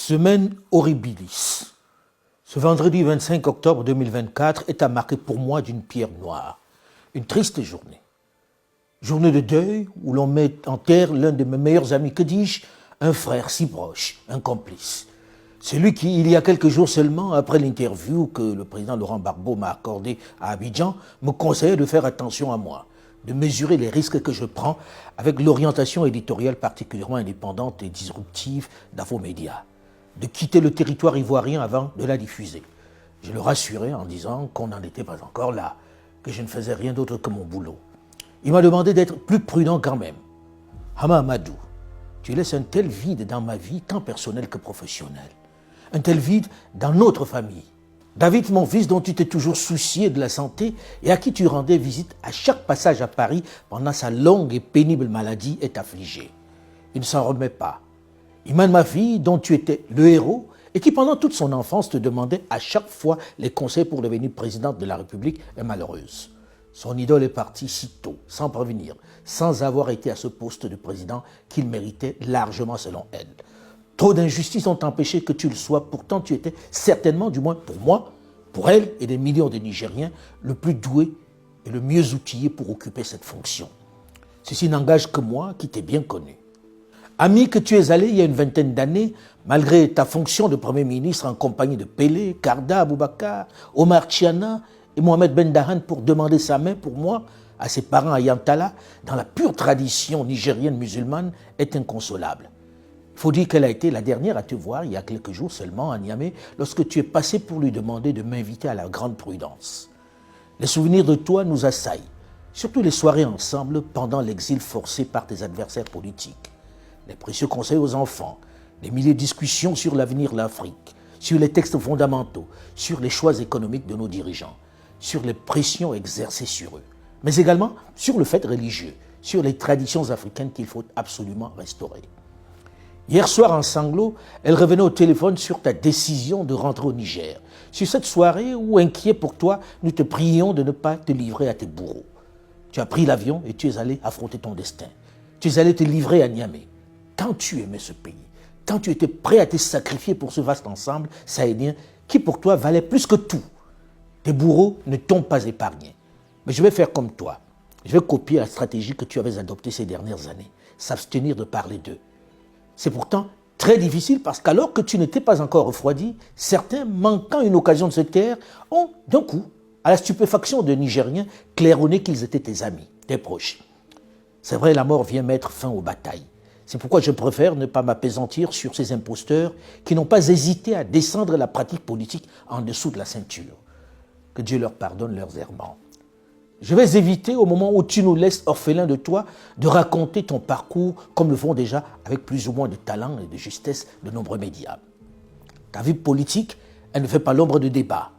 Semaine horribilis. Ce vendredi 25 octobre 2024 est à marquer pour moi d'une pierre noire. Une triste journée. Journée de deuil où l'on met en terre l'un de mes meilleurs amis, que dis-je, un frère si proche, un complice. Celui qui, il y a quelques jours seulement, après l'interview que le président Laurent Gbagbo m'a accordée à Abidjan, me conseillait de faire attention à moi, de mesurer les risques que je prends avec l'orientation éditoriale particulièrement indépendante et disruptive d'Infomédia, de quitter le territoire ivoirien avant de la diffuser. Je le rassurais en disant qu'on n'en était pas encore là, que je ne faisais rien d'autre que mon boulot. Il m'a demandé d'être plus prudent quand même. Hama Amadou, tu laisses un tel vide dans ma vie, tant personnelle que professionnelle. Un tel vide dans notre famille. David, mon fils, dont tu t'es toujours soucié de la santé et à qui tu rendais visite à chaque passage à Paris pendant sa longue et pénible maladie, est affligé. Il ne s'en remet pas. Iman, ma fille, dont tu étais le héros et qui pendant toute son enfance te demandait à chaque fois les conseils pour devenir présidente de la République, est malheureuse. Son idole est partie si tôt, sans prévenir, sans avoir été à ce poste de président qu'il méritait largement selon elle. Trop d'injustices ont empêché que tu le sois, pourtant tu étais certainement, du moins pour moi, pour elle et des millions de Nigériens, le plus doué et le mieux outillé pour occuper cette fonction. Ceci n'engage que moi qui t'ai bien connu. Ami que tu es allé il y a une vingtaine d'années, malgré ta fonction de Premier ministre en compagnie de Pelé, Karda Aboubakar, Omar Tchiana et Mohamed Ben Dahan pour demander sa main pour moi à ses parents à Yantala, dans la pure tradition nigérienne musulmane, est inconsolable. Il faut dire qu'elle a été la dernière à te voir il y a quelques jours seulement à Niamey lorsque tu es passé pour lui demander de m'inviter à la grande prudence. Les souvenirs de toi nous assaillent, surtout les soirées ensemble pendant l'exil forcé par tes adversaires politiques. Les précieux conseils aux enfants, les milliers de discussions sur l'avenir de l'Afrique, sur les textes fondamentaux, sur les choix économiques de nos dirigeants, sur les pressions exercées sur eux, mais également sur le fait religieux, sur les traditions africaines qu'il faut absolument restaurer. Hier soir, en sanglots, elle revenait au téléphone sur ta décision de rentrer au Niger. Sur cette soirée où, inquiet pour toi, nous te prions de ne pas te livrer à tes bourreaux. Tu as pris l'avion et tu es allé affronter ton destin. Tu es allé te livrer à Niamey. Tant tu aimais ce pays, tant tu étais prêt à te sacrifier pour ce vaste ensemble sahédien qui pour toi valait plus que tout. Tes bourreaux ne t'ont pas épargné. Mais je vais faire comme toi. Je vais copier la stratégie que tu avais adoptée ces dernières années. S'abstenir de parler d'eux. C'est pourtant très difficile parce qu'alors que tu n'étais pas encore refroidi, certains, manquant une occasion de se taire, ont, d'un coup, à la stupéfaction de Nigériens, claironné qu'ils étaient tes amis, tes proches. C'est vrai, la mort vient mettre fin aux batailles. C'est pourquoi je préfère ne pas m'appesantir sur ces imposteurs qui n'ont pas hésité à descendre la pratique politique en dessous de la ceinture. Que Dieu leur pardonne leurs errements. Je vais éviter, au moment où tu nous laisses orphelins de toi, de raconter ton parcours comme le font déjà, avec plus ou moins de talent et de justesse, de nombreux médias. Ta vie politique, elle ne fait pas l'ombre de débat.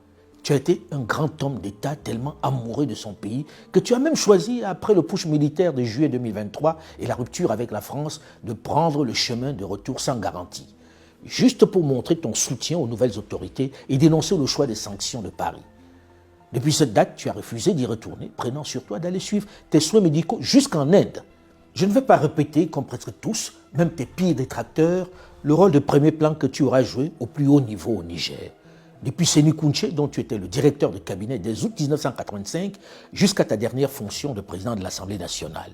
Tu as été un grand homme d'État tellement amoureux de son pays que tu as même choisi, après le putsch militaire de juillet 2023 et la rupture avec la France, de prendre le chemin de retour sans garantie, juste pour montrer ton soutien aux nouvelles autorités et dénoncer le choix des sanctions de Paris. Depuis cette date, tu as refusé d'y retourner, prenant sur toi d'aller suivre tes soins médicaux jusqu'en Inde. Je ne vais pas répéter, comme presque tous, même tes pires détracteurs, le rôle de premier plan que tu auras joué au plus haut niveau au Niger. Depuis Séni Kountché, dont tu étais le directeur de cabinet dès août 1985, jusqu'à ta dernière fonction de président de l'Assemblée nationale.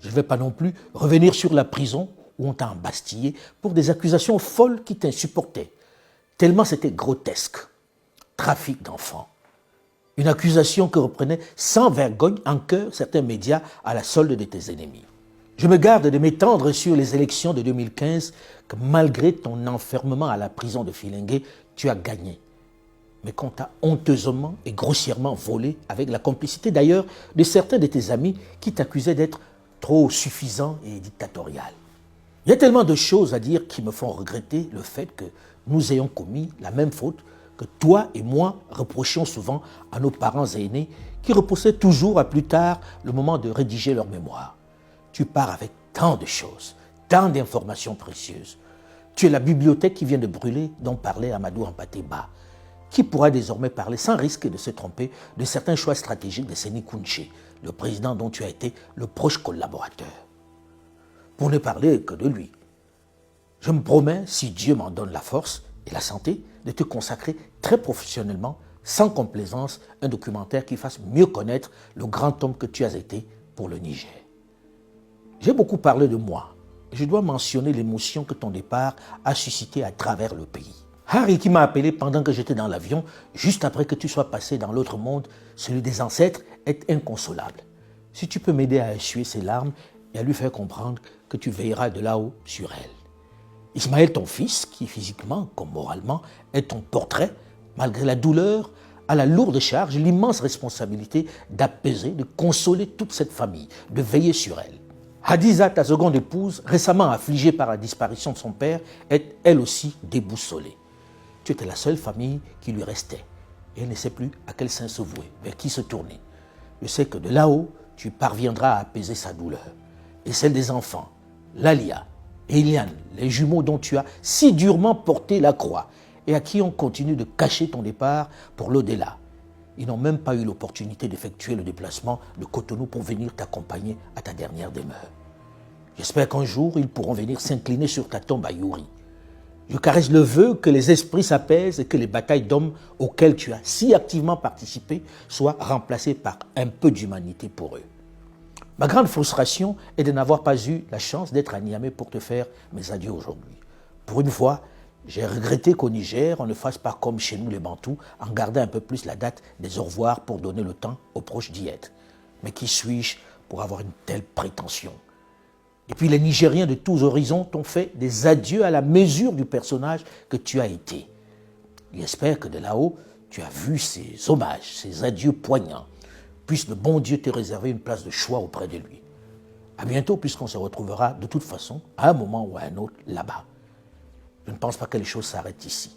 Je ne vais pas non plus revenir sur la prison où on t'a embastillé pour des accusations folles qui t'insupportaient, tellement c'était grotesque. Trafic d'enfants. Une accusation que reprenaient sans vergogne en cœur certains médias à la solde de tes ennemis. Je me garde de m'étendre sur les élections de 2015 que malgré ton enfermement à la prison de Filengue, tu as gagné. Mais qu'on t'a honteusement et grossièrement volé avec la complicité d'ailleurs de certains de tes amis qui t'accusaient d'être trop suffisant et dictatorial. Il y a tellement de choses à dire qui me font regretter le fait que nous ayons commis la même faute que toi et moi reprochions souvent à nos parents aînés qui repoussaient toujours à plus tard le moment de rédiger leur mémoire. Tu pars avec tant de choses, tant d'informations précieuses. Tu es la bibliothèque qui vient de brûler dont parlait Amadou Hampâté-Bâ, qui pourra désormais parler sans risque de se tromper de certains choix stratégiques de Séni Kountché, le président dont tu as été le proche collaborateur. Pour ne parler que de lui. Je me promets, si Dieu m'en donne la force et la santé, de te consacrer très professionnellement, sans complaisance, un documentaire qui fasse mieux connaître le grand homme que tu as été pour le Niger. J'ai beaucoup parlé de moi et je dois mentionner l'émotion que ton départ a suscité à travers le pays. Harry qui m'a appelé pendant que j'étais dans l'avion, juste après que tu sois passé dans l'autre monde, celui des ancêtres, est inconsolable. Si tu peux m'aider à essuyer ses larmes et à lui faire comprendre que tu veilleras de là-haut sur elle. Ismaël, ton fils, qui physiquement comme moralement est ton portrait, malgré la douleur, a la lourde charge, l'immense responsabilité d'apaiser, de consoler toute cette famille, de veiller sur elle. Hadiza, ta seconde épouse, récemment affligée par la disparition de son père, est elle aussi déboussolée. Tu étais la seule famille qui lui restait et elle ne sait plus à quel sein se vouer, vers qui se tourner. Je sais que de là-haut, tu parviendras à apaiser sa douleur et celle des enfants, Lalia, Eliane, les jumeaux dont tu as si durement porté la croix et à qui on continue de cacher ton départ pour l'au-delà. Ils n'ont même pas eu l'opportunité d'effectuer le déplacement de Cotonou pour venir t'accompagner à ta dernière demeure. J'espère qu'un jour, ils pourront venir s'incliner sur ta tombe à Youri. Je caresse le vœu que les esprits s'apaisent et que les batailles d'hommes auxquelles tu as si activement participé soient remplacées par un peu d'humanité pour eux. Ma grande frustration est de n'avoir pas eu la chance d'être à Niamey pour te faire mes adieux aujourd'hui. Pour une fois, j'ai regretté qu'au Niger, on ne fasse pas comme chez nous les Bantous, en gardant un peu plus la date des au revoir pour donner le temps aux proches d'y être. Mais qui suis-je pour avoir une telle prétention? Et puis les Nigériens de tous horizons t'ont fait des adieux à la mesure du personnage que tu as été. J'espère que de là-haut, tu as vu ces hommages, ces adieux poignants. Puisse le bon Dieu te réserver une place de choix auprès de lui. À bientôt, puisqu'on se retrouvera de toute façon, à un moment ou à un autre, là-bas. Je ne pense pas que les choses s'arrêtent ici.